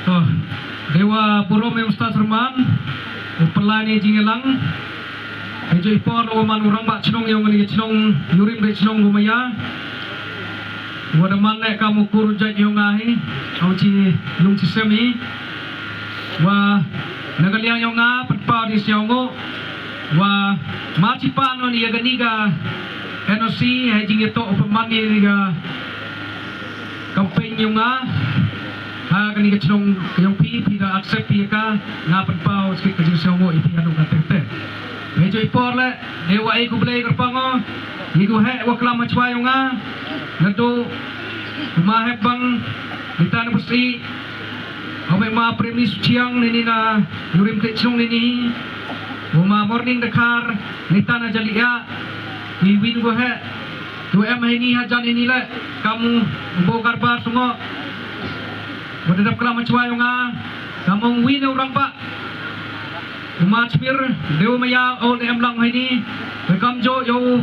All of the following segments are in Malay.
Oh, Dewa Puro may Ustaz Herman, upalani jingelang. Ejo ipor waman urang bak cenong yang ngani cenong yurim be cenong gumaya. Wada manne kamu kurjat yung ahi, au ci yung semi. Wa nagaliang yung nga patpa di siyongo. Wa macipan no ni ganiga NOC hay jingito upamani niga campaign yung nga. Ha kani cenong yung pi ga accept ka nga patpa skit ka siyongo ipi anu katete. Mejo ipor le dewa ai ku blai kerpango iku he wakla machwa yung nga nado maheb bang ditana bersih ome ma premis chiang nini na yurim kecung nini uma morning dekar nitana jalia ni win go he tu em ini hajan ini le kamu bokar bar sungo bodadap kala machwa yung nga kamu win orang pak umat spir dewa maya ol em lang ini bekam jo yo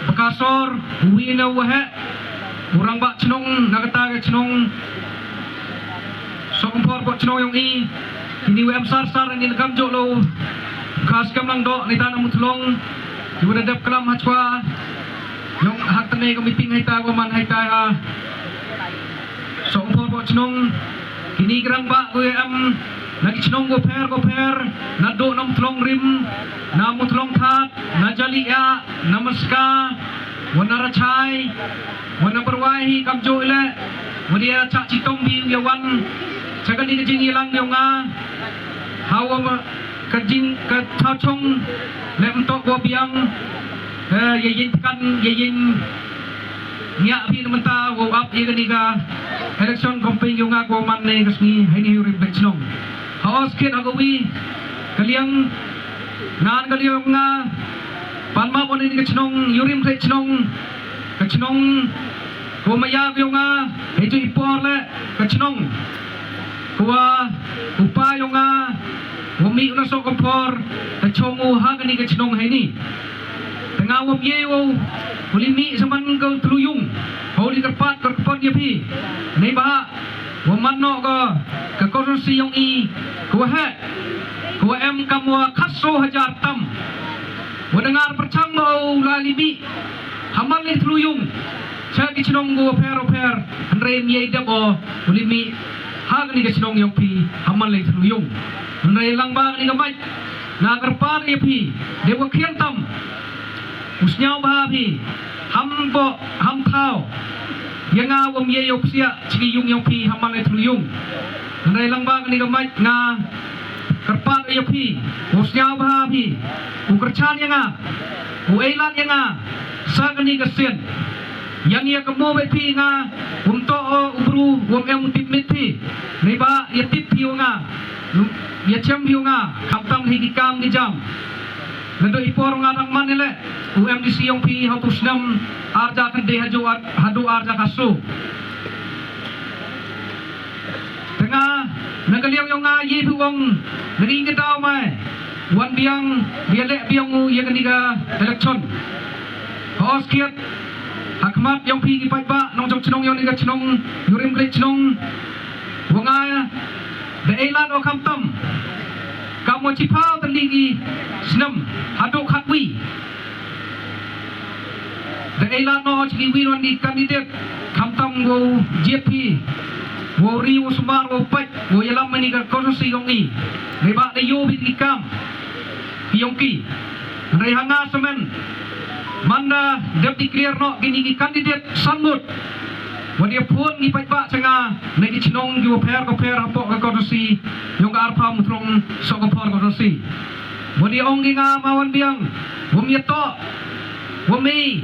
bekasor win wahe urang bak cenong nagata ke cenong sompor bak cenong yung i ini wem sar ini bekam jo lo khas kam lang do ni tanam mutlong juga dadap kelam hachwa yung hak tane ko meeting hay ta ko man hay ta sompor bak cenong ini gerang bak ko em lagi cenong go per nado nam tlong rim na mutlong that na jalia namaska wana rachai wana berwahi kamjo ile wadia cak citong bi yawan sagani kejing ilang yo nga hawa kejing ke chachong le untuk go biang yeyin kan yeyin nya bi menta go up ye gani ga election campaign yo nga go man ne kasni haini yuri bechnong haos kit agawi kaliang nan kaliang nga panma pon ini kechnong yurim kechnong kumaya yung nga ito ipor le kechnong kuwa upa yung nga wami una so kompor kechongu ha kani kechnong haini tengah wam yewo ulimi saman kau teluyung holi kerpat dia pi nei ba waman no ka korupsi yung i kuwa em kamwa kaso hajar tam wadengar percang mau lalimi hamal ni teluyung cagi cenong go per andre mi idap o ulimi hag ni cenong yung pi hamal ni teluyung andre lang bang ni gamai nagar par ni pi dewa khian tam usnyau ba pi ham thao yang awam ye yok sia cigi yung pi hamal ni teluyung andre lang bang ni gamai nga kerpat ye pi usnyau ba pi ukerchan yang uelan yang sagani kesian yang ia kemo bepi nga untuk ubru wam em tipmit pi neba ya tip piu nga ya cem piu nga kaptam higikam di jam nado ipor nga nang manile UMDC yung pi hatusnam arja kan de hadu arja kasu tengah nagaliang yung nga yibu wong naging kitaw mai wan biang bialek biang yang ketiga election hos kiat hakmat yang pi kipai ba nong jong cenong yang niga cenong yurim kle cenong wanga de elan o kamtam kamu cipau terligi senam hadok hakwi de elan no ciki wiron di kandidat kamtam go JP wo ri wo sumar wo pai wo yalam meniga konsusi yong i reba de yo bitikam Yongki, Rehanga semen, mana deputy clear no gini ki kandidat sambut, wadia pun ni pajak cenga, negi cenong ju per apok ke kondusi, yung arpa mutrong sok por kondusi, wadia ongi nga mawan biang, wami to, wami,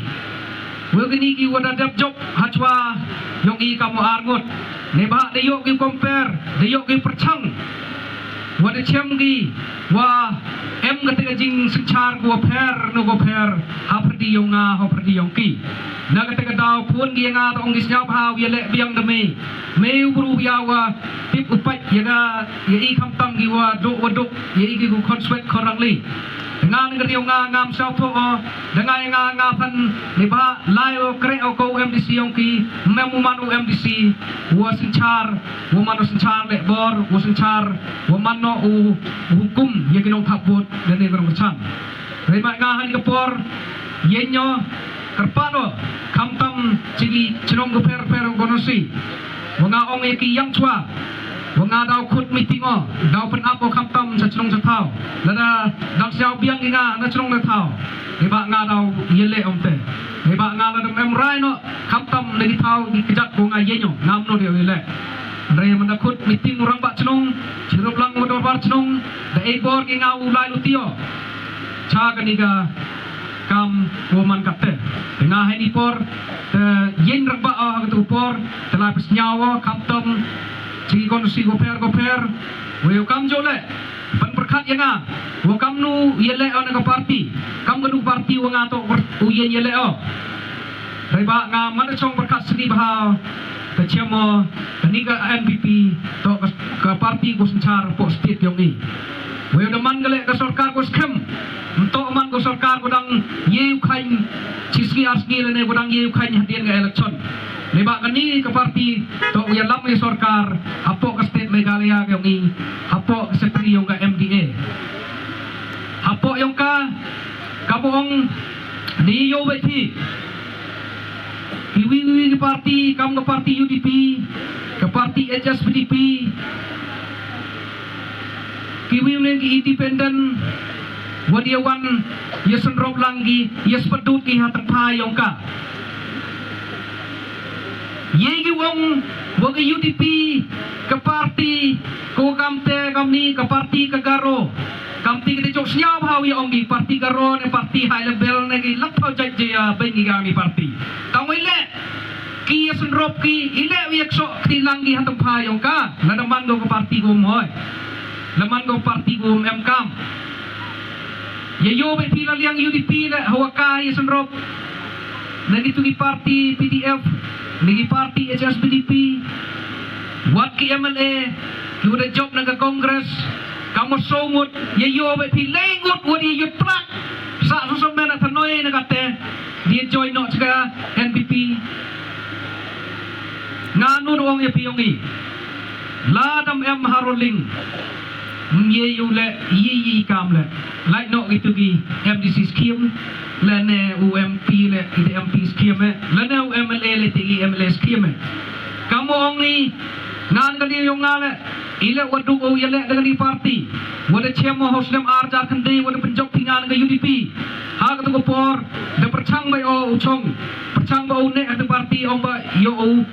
wagini ki wadadap job hachwa, yung i kamu argut, neba de yok ki compare, de yok ki percang. Wada cemgi wa em ketika jing sencar gua per no gua per haperdi yonga haperdi yongki na ketika daw pun dia nga tong gisnyap ha ya le biang demi me buru ya wa tip upai ya ga ya i kamtam gi wa do waduk ya i gi gu konswet korangli dengan ngeriung ngam sao tho dengan ngapan ni ba layo kre ko MDC yong ki memu manu MDC wa senchar wa manu senchar le bor wa senchar wa mano hukum ye kinong thaput dan ni kerong chang rei ma nga han kapor yenyo kerpano kamtam cigi chinong go per gonosi wa ong ye ki yang chwa Wanga daw kut meeting daw pen apo kamtam sa chnong sa thao lada dang siaw biang nga na chnong na thao iba nga daw yele omte iba nga la dam rai no kamtam lagi thao di kejak ko nga yenyo ngam no de yele re man kut meeting orang ba chnong chirop lang modor bar chnong da e bor ki nga ulai lutio cha kaniga kam woman kapte nga hai ni por yen raba ha tu por telah pesnyawa kamtam Cigi kondusi goper weu kam jole pan berkat yang wo kam nu yele on ka parti kam gadu parti wo ngato uyen yele o reba nga mana chong berkat seni bah kecemo niga NPP to ka parti go sencar po state yong ni weu deman gale ka sarkar go skem untuk man go sarkar godang yeu khain chisgi asgi lene godang yeu khain hadien ga election Leba kani ke parti to yang lam ni sarkar apo ke state Meghalaya ke ni apo ke setri yang ke MDA apo yang ka kabong di yo beti kiwi ke parti kam ke parti UDP ke parti HSPDP kiwi ni independent wadiawan yesen rob langgi yes pedut ki hatang pa yang ka Yegi wong UDP ke parti ko kamte kamni ke parti ke garo kamti ke jok siap hawi ongi parti garo ne parti high level ne ki lapau jai jaya bengi kami parti kamu ile ki senrop ki ile wiek sok tilang ki hatam phayong ka ladaman go ke parti go moy laman go parti go MK ye yo be pilal yang UDP le hawaka ye senrop nagi tugi parti PDF nagi parti HSPDP wat ki MLA ki udah job naga kongres kamu somut ye yo be pilengut wadi yut plak sa susum mena tanoi naga te dia join no juga NPP nganu doang ye piongi ladam haroling ye yu le yi kam le like no gitu gi MDC scheme le ne UMP le IDMP scheme le ne UMLA le TI MLA scheme kamu ongi nan kali yung ngale ile wadu o yele dengan di parti wada chemo hoslem arja khande wada penjok pingan ke UDP ha ka to por de perchang bai o uchong perchang ba o ne at parti ong ba yo o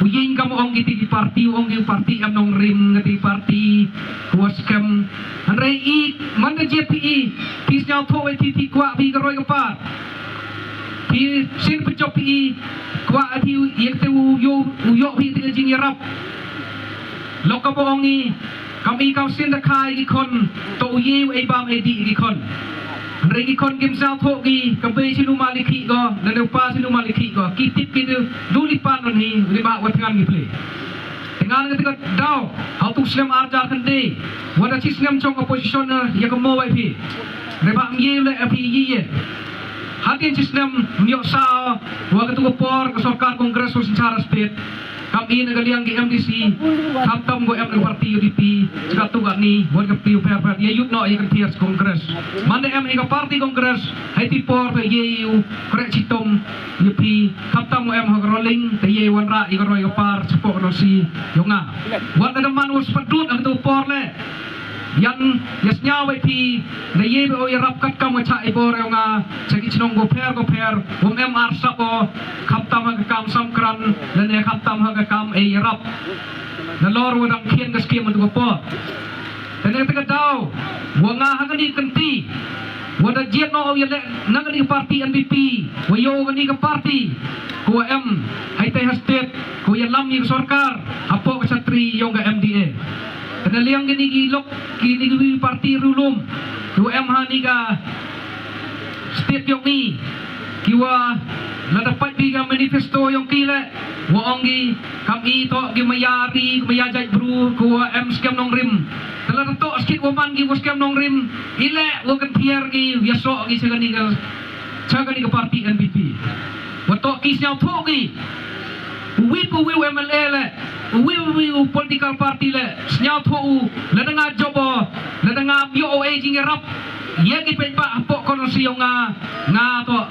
Uying kamu ong giti di parti am nong rim ngati parti kuas kem anrei I mana JPE pis nyau tho ti kwa pi garoi kapar pi sin pecop PE kwa ati yek te yo pi ti jing yarap lokap ongi kami kau sin da kai gi kon to ye e bam e di gi kon Regi kon game sao tho gi kabe sinu maliki go na ne pa sinu maliki go kitip ki duli pan non hi riba watngan gi play dengan ketika daw how to slam arja kende wada slam chong opposition ya ko mo wi phi riba ngi le api ye hatin slam myo sa wa ketu por ke sarkar kongres secara state kami nagaliang di MDC kamtam go MD parti UDP sekatu gani buat ke piu per ya yut no ikan tias kongres mande M ika parti kongres haiti por pe yu korek citom UP kamtam go M rolling te ye wanra ika roi par cepo no si yonga buat ada manus pedut ang tu por le yang yasnya pi na ye o yarap kat kam cha ibor nga chagi chnong go per um em arsa ko kaptam ha kam samkran na ne kaptam ha kam e yarap na lor wadang kien gas kiem go po tene te daw wanga ha ni kenti wada jet no yele nangani parti NPP wayo gani ka parti ko em hai te state ko yalam ni sarkar apo ka satri yung ga MDA Kenaliang gini gilok kini gini parti rulum UM hani ka state yung ni kiwa na dapat biga manifesto yung kila Waongi kami to gi mayari mayajai bru ko em scam nong rim telah to skit waman gi scam nong rim ile wo kan tiar gi yaso gi sagani ke parti NPP wato kisnya to gi wipu MLA le wipu political party le snya to le denga jobo le denga BOA jing rap ye gi pe pa po konosi nga to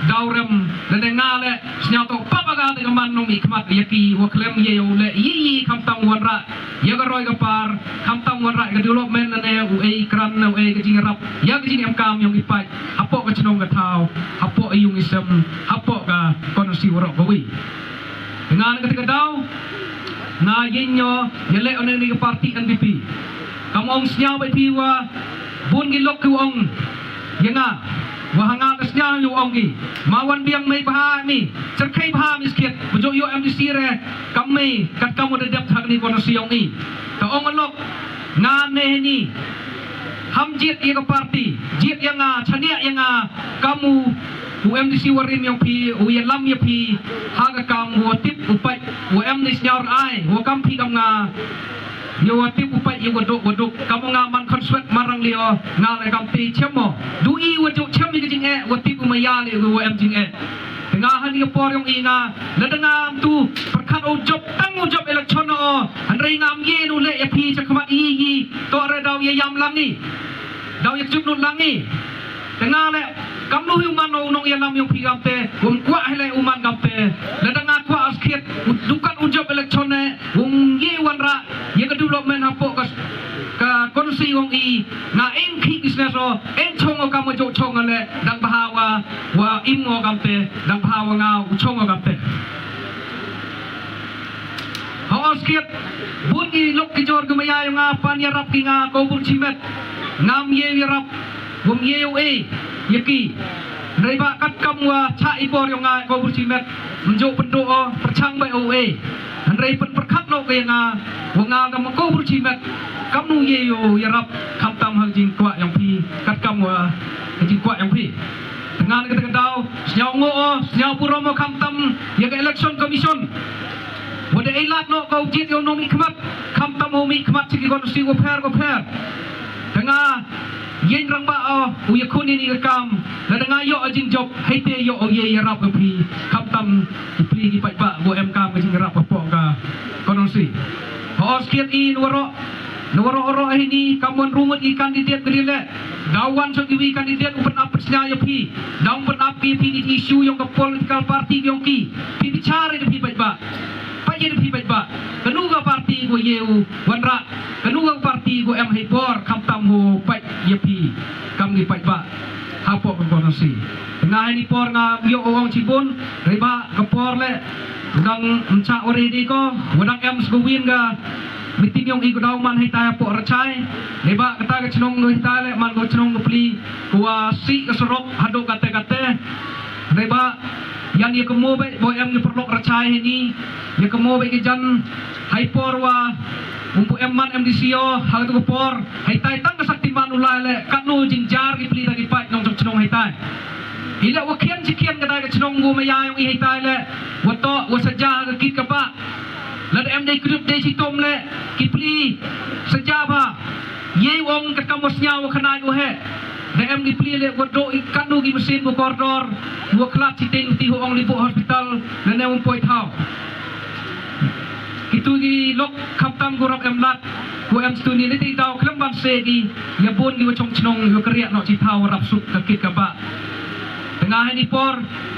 daurem le denga le snya to papaga de man nong ikmat yaki wo klem ye yo le yi kam tang wanra ye ga roi ga par kam tang wanra ga development ne u e kran ne u e ga jing rap ya ga jing em kam yong ipai apo ga chnong ga thau apo ayung isem apo ga konosi woro ga wi dengan ketika daw na yinyo yele onen ni parti NPP kamong snya bai piwa bun gi lok ku ong yenga wahanga kasnya yu ong gi mawan biang mai baha ni cerkai baha miskit bujo yo MDC re kami kat kamu de dep thak ni kono siong ni ta ong lok nga ne ni ham jit ye parti jit yang chania yang kamu UMDC warim yang pi uyalam ya pi haga kam wo tip upai UM ni snyar ai wo kam pi kam nga yo tip upai yo waduk kam nga man konswet marang lio nga le kam pi chemo dui waduk chem ni jing e wo tip umaya le wo UM jing e tengah hani por yang ina le dengam tu perkat ujob tang ujob election o andrei ngam ye nu le ya pi chakmat yi to re daw ye yam lang ni daw ye jup nu lang ni tengah le kam lu human no nong yalam yang pigam te wong kwa hele uman gam te ladanga kwa askit dukan ujob election ne wong ye wanra ye ka development hapo ka konsi wong i na en ki business o en chong o kam jo chong ale dang bahawa wa im ngo gam te dang bahawa nga chong o gam te ho askit bun i lok ki jor gumaya nga pan ya rap ki nga ko bur chimet ngam ye rap wong ye e yaki naiba kat kamwa cha ibor yang ngai ko bursimet menjo pendo perchang bai oe andrei pen perkhat lo ke nga wanga kam ko bursimet kamu ye yo yarap kam tam hang jing kwa yang pi kat kamwa jing kwa yang pi dengan kita dau senyau ngo senyau puromo kam tam ya ke election commission wode elat no ko jit yo nomi khmat kam tam ho mi khmat chi ko si go pher dengan yen rang ba uya khuni ni kam la danga yo ajing job haite yo ye rap pi kam tam pli gi pai ba go em kam jing rap po ka konosi ho skiat i nuwaro oro ini kamuan rungut i kandidat grile dawan so gi kandidat upen ap snya yo pi daun pen ap pi isu yang ke political party yang ki bicara de pi pai ba jadi pi bai ba kenuga parti go yeu wanra kenuga parti go em hibor kam tam ho pai ye pi kam gi pai ba hapo ko konosi tengah ni por nga yo ong cibun riba ke por le dang mcha ore di ko wadang em sgowin ga miting yong igo daw man hitaya po rachai riba kata ke chnong go hitale man go chnong pli kuwa si kesorok hado kate riba yang ye kemo be boy em ni perlok rachai ni ye kemo be ke jan haipor wa umpu emman MDCO hal tu por haitai tang sakti manula le kanu jingjar ki pli lagi pai nong chnong haitai ila wakian jikian kada ke chnong go maya yung haitai le wato wasaja ke kit ka pa lad em dei group dei sitom le ki pli saja ba ye wong ka kamosnya wa khana go he DM dipilih le wado ikanu gi mesin bu koridor bu klat citing ti ong lipo hospital nene um poi thau itu gi lok kaptam gorap emlat ku em stuni ni ti tau klem ban se gi ya bon gi wachong chnong yo kriak no ci thau rap sup kakit ka ba tengah ni por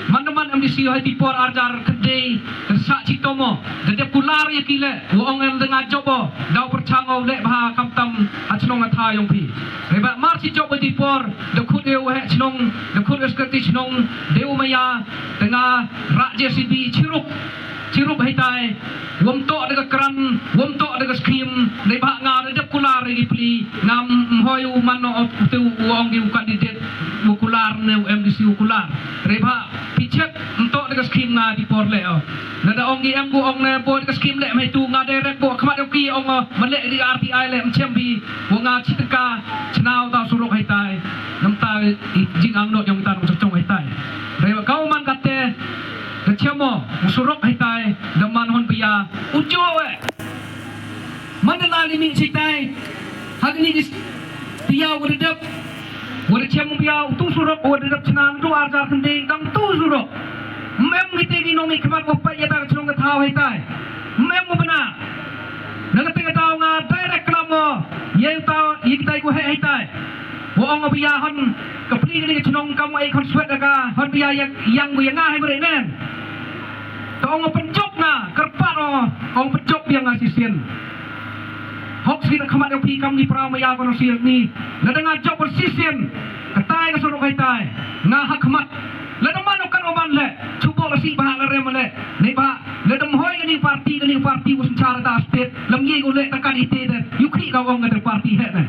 mandaman MDC hai ti por arjar kedai sa citomo dedep kular ya kile wong em tengah jobo dau perchango le bah kaptam achnong atha yong pi reba mar ci jobo ti por de khut eu he chnong de khut skati chnong deu maya tengah rak JCB cirup hitai wom to de kran wom to de skim de ba nga de kular ri pli ngam hoyu manno tu wong gi kandidat kular ne MDC kular reba pichet to de skim nga di por le nada ong gi em go ong ne por de skim le mai tu nga direct bo khmat ki ong man le di RTI le chem bi wo nga chitaka chnau ta suruk hitai nam ta jing ang no yong ta chong hitai reba kau man katte kecemo musurok hitai daman hon pia ujo mana lali mi sitai hal ini pia wadap wadap pia tu surok wadap cenan tu arjar kending dam tu surok mem ngite ni nomi kemat opai ya tak celong tahu hitai mem benar nak tengah tahu ngah direct kelamo ye tahu ye kita ku hitai Wong pia hon kepli ni celong kamu ai konsuat ka hon pia yang ngah hai berenen Tong pencop na kerpat ong pencop yang ngasisian. Hok sih nak kemat yang pi kami pramaya kono sih ni. Ladang job persisian. Ketai ke sorok ketai. Ngah kemat. Ladang mana kan oman le. Cuba lasi bahak lere male. Ni bahak. Ladang hoi ni parti usun cara ta state. Lam ye go le takan ite dan. Yukri kau ong ngadar parti het na.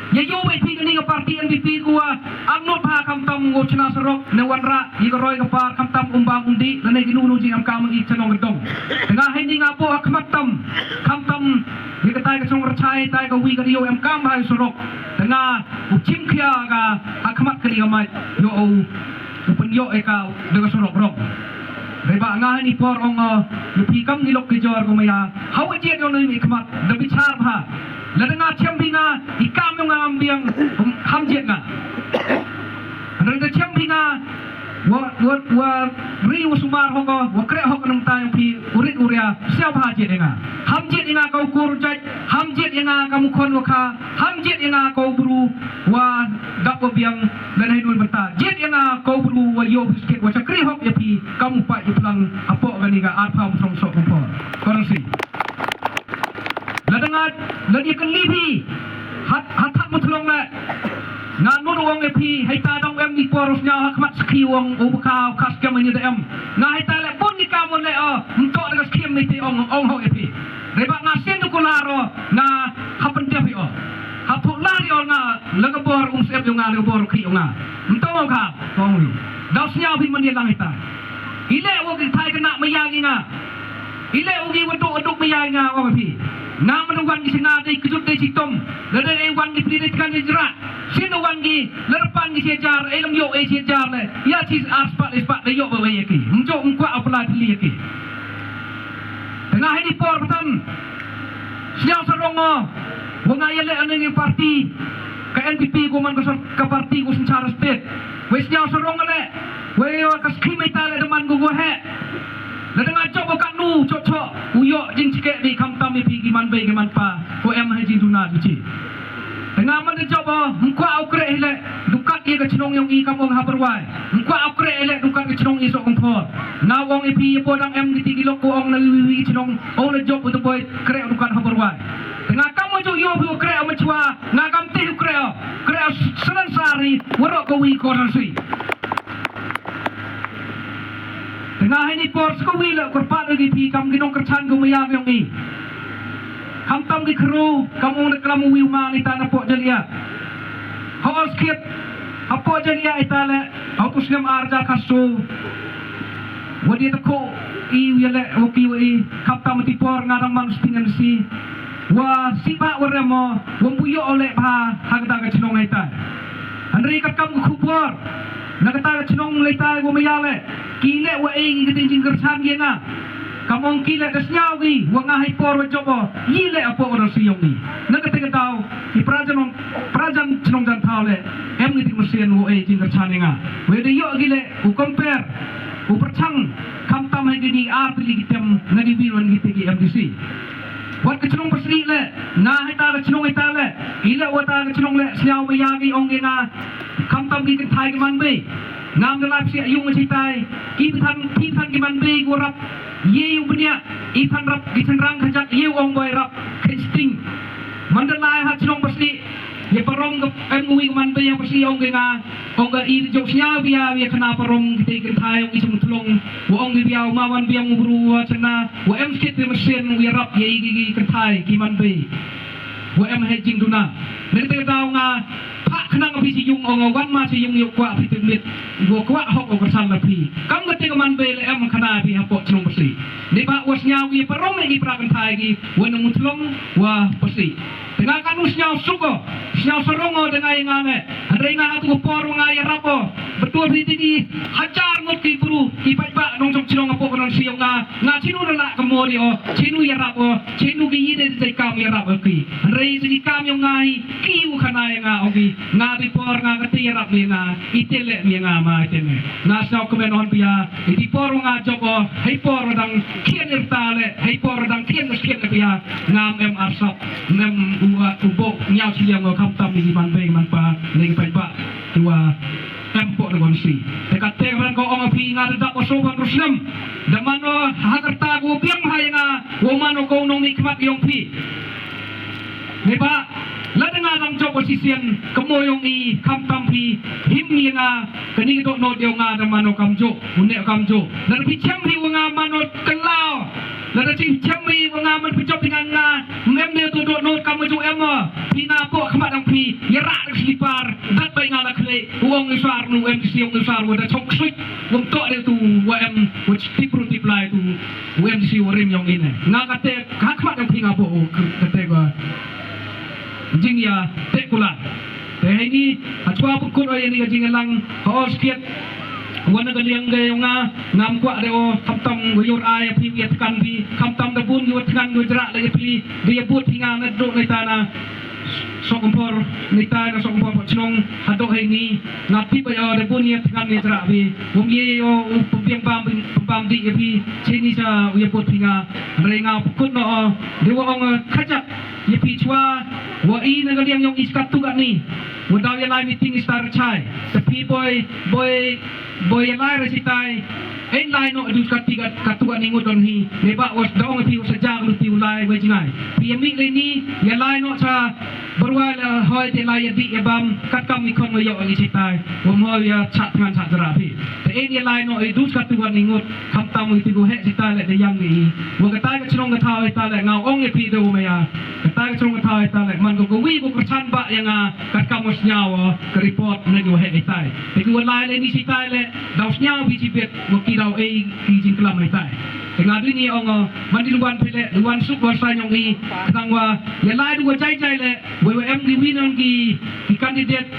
Ya yo bai pi ni parti NDP gua amnut ha kam tam go chna sorok ne wanra yi ko roi ka par kam tam umbang undi ne gi nu jing am kam i chanong gedong tengah hindi ngapo akmat tam kam tam yi ka tai ka chong rachai tai ka wi ka yo am kam hai sorok tengah uchim khia ka akmat ka ni mai yo o upen yo e ka de ka sorok rok Reba ngah ni por ong yu pi kam ni lok ke jor ko maya hawa je yo ni ikmat de bichar bha ladanga chempinga ikam yung ambiang hamjet nga ladanga chempinga wa riu sumar hongo wa kre hok nang tayong pi urit uria siap hajet nga hamjet nga kau kurjat hamjet nga kamu kon waka hamjet nga kau buru wa dapo biang dan haidul bata jet nga kau buru wa yo bisket wa chakri hok ya pi kamu pa iplang apo gani ga arpam from sok ko konosi Ladangat lagi kelibi hat mutlong la nganu wong epi haita dong em ni porosnya hakmat ski wong ubaka kas kam ni dem na haita le pun ni kamon le untuk dengan skim ni ti ong ho epi reba ngasen ku laro na hapen dia pi hapu lari nga lagabor sep yung nga lagabor ki nga untuk ka tong dasnya pi man lang haita ile wo ki thai kana mayagi nga ile ugi waduk mayagi nga wong epi Nama wan gi singa dei kejut dei sitom lade wan gi pli kan jera sino wan gi lerpan gi sejar elam yo e sejar le ya sis aspat de yo ba ye ki mjo ngwa apla pli ki tengah ini por betam siang serongo wong ayale ane parti ke NPP ko man ka parti ko secara state wis siang serongo le we ka skimita le deman go he Ladang acok bukan nu cocok uyok jin cikek di kamtam ni pergi man bay man pa ko em hai jin tuna suci tengah man cocok mengko aukre hele dukat ye ke chnong yang i kamong ha perwai mengko aukre hele dukat ke chnong i sok kongfor na wong i pi podang em di tigi lok ko ong na wi chnong ong le job untuk boy kre dukat ha perwai tengah kamu jo yo bu kre am chwa na kam ti kre selan sari warok ko wi ko rasui Tengah ini por skowi la korpat lagi pi kam ginong kerchan ko mayag yung ni. Kam tam gi kru kamu nak kamu wi ma ni tanah po jalia. Hawas kit apo jalia itale autos ngam arja kasu. Wadi ta ko i wile oki wi kam tam ti por ngarang man stingan si. Wa sipa waremo wambuyo ole ba hagda ga chinong ita. Andri kat kam ku por. Nakata chinong leita go mayale. Kile wa ing giting kersan gi nga kamong kile kasnyaw gi wa nga hay por wa jobo yile apo oro siyong ni nagate taw ki prajan chnong jan thawle em giting musen wo e jing kersan nga we de yo gile u compare u perchang kam tam hay gi ar li gitem ngadi biron gitigi MDC wat kechnong pasri le nga hay ta kechnong ita le ile wa ta kechnong le snyaw mayagi ong gi nga kam tam gi thai gi man be Ngam dalam si yung citai, ipan giman be gurap, ye yung punya, ipan rap gisenrang kajak ye ong boy rap, kristing, mandalay hat sinong pasti, ye parong MUI man be yang pasti ong nga, ong ga ir jok siya biya kena parong kita ikan tayong isang tulong, ong biya umawan biya ngubru cena, skit mesin ye rap ye igi kertai giman be, hedging duna, nanti tahu nga. Pak kenang api si yung ong wan ma si yung yok kwa api timit go kwa hok o kersal api kam gete man bele em kana api hapo chnong pasi ni ba was nyawi parong ni prakan thai gi wan mutlong wa pasi dengan kanu senyau suko senyau serongo dengan yang ane ada yang atu por ngai rapo betul di hajar ngut ki buru ki pai ba nong jong chino ngapo konon siyo nga chinu na kamori o chinu ya rapo chinu ki yide de kam ya rapo ki rei di kam yung ngai ki u khana yang ogi nga di por nga kati ya rap nga itele mi nga ma itene nga sa ko menon pia di por nga jobo hei por dang kien irtale hei por dang kien kien pia ngam em arsap ngam ubo nyau siang ngo kam tam di man beng man pa ning pai ba tua tempo dengan si dekat tekan ko ong pi nga dak ko soban rusnem damano hakarta go biang hayanga womano ko nong nikmat yong pi neba ladanga nang job posisian kemoyong i kam tampi himmi nga kani do no dio nga damano kamjo une kamjo dan pi cham hi nga mano kelao lada chim cham hi nga man pi job dengan nga mem ne do no kamjo ema pina po khmat ang pi yara slipar dat bai nga la khle uong isar nu em siong isar wada chok swit wong to de tu wa em which people reply tu wem si worim yong ine nga kate khmat ang pi nga po kate ga jing ya tekula te ini atwa pukul ay ni jing lang haos kiat wana galiang ga nga ngam kwa de o kaptam goyor ay pi yat kan bi kaptam da bun yot kan go jra le pi dia but hinga na do ni tana so kompor ni tana so kompor chnong hado ini ngapi ba yo de bun yat kan ni jra bi wong ye yo piang bam di pi chini sa ya but hinga renga pukul no de wong khajak ye pi chwa wa i na galiang yung iskat tu ni wadaw ya lai meeting star chai the boy ya lai resitai en lai no du skat tiga katua ni ngodon hi neba was dong pi saja lu ti ulai we jingai pi mi le ni ya lai no cha berwa hoi te lai ya di ya bam kat kam mi kon yo ngi sitai wom ho ya chat ngan chat jara pi te en ya lai no du skat tu ni ngot kam tam ti go he sitai le de yang ni wo ka tai ka chnong ka thau ta le ngau ong ye pi do me ya ka tai ka chnong ka thau ta le man go wi go kran ba yang kat kam mos nyawa ka report ne go he tai te go lai le ni sitai le daus nyawa bi ci bet wo ki daw e ki jin klam ai tai tengah ni ong mandi luan pile luan suk wa sa nyong i kangwa ya lai du jai jai le WM di winon ki candidate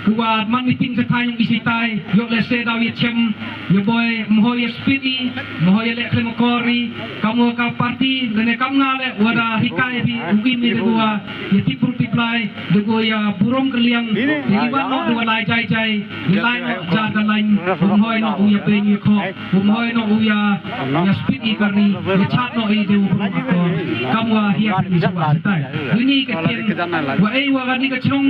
kuat man meeting sa tayong isitai yo le se daw yechem yo boy mohoy spidi mohoy le kremokori kamu ka party lene kam ngale wada hikai bi ugi mi de gua ye tipur tiplai de go ya burong keliang ni wan no dua lai jai jai ni lai no ja da lain mohoy no u ya pe ni kho mohoy no u ya spidi karni ye chat no i de burong ko kamu hiap ni sa tai ini ke wa ei wa gani ka chnong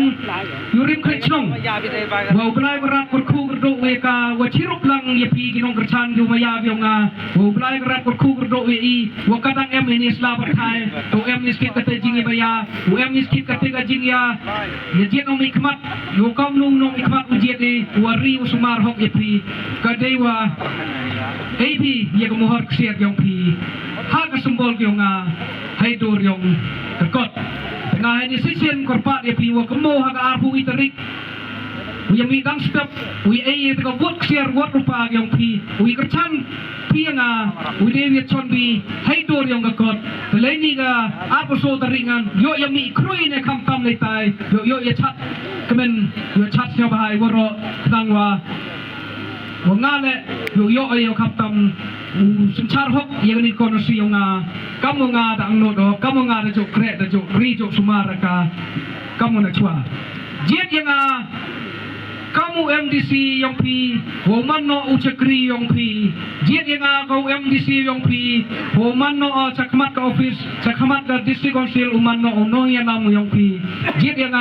yurim ka chnong wow belai berat berku berduk weka wacirup lang ye pi ginong kercan ju maya byonga wow belai berat berku berduk wi wa kadang em ini sla berthai to em ni skit kate jingi baya wa em ni skit kate ga jing ya ye jet ong ikmat yo kam nung nong ikmat ujiet ni wari usumar hok ye pi kadewa ap ye ko mohor ksiat yong pi ha ka sembol gyonga haidor yong kakot tengah ini sisen korpat ye pi wa kemo ha ka arbu iterik we mi dang step we ai to vote share what rupa yang pi we kerchan pi nga we de chon bi hai dor yang gakot le ni ga apo so taringan yo ya mi krui ne kam tam le tai yo ya chat kemen yo chat nya bahai woro tangwa wo ngale yo yo kam tam senchar hok yang ni kono si nga kamu nga dang no do kamu nga da jok kre da jok ri jok sumara ka kamu na chwa jet yang kamu MDC yang pi woman no uchakri yang pi jet yang kau MDC yang pi woman no cakmat ka office cakmat ka district council uman no ono yang namu yang pi jet yang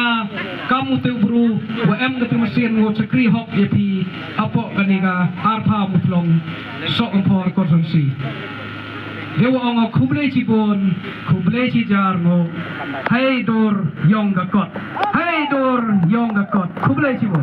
kamu tu buru wa em ke mesin wo chakri hok ya pi apo kaniga arpa muplong sok empor konsensi dewa ong kublai cipon kublai cijar ngo hai dor yong gakot hai dor yong gakot kublai cipon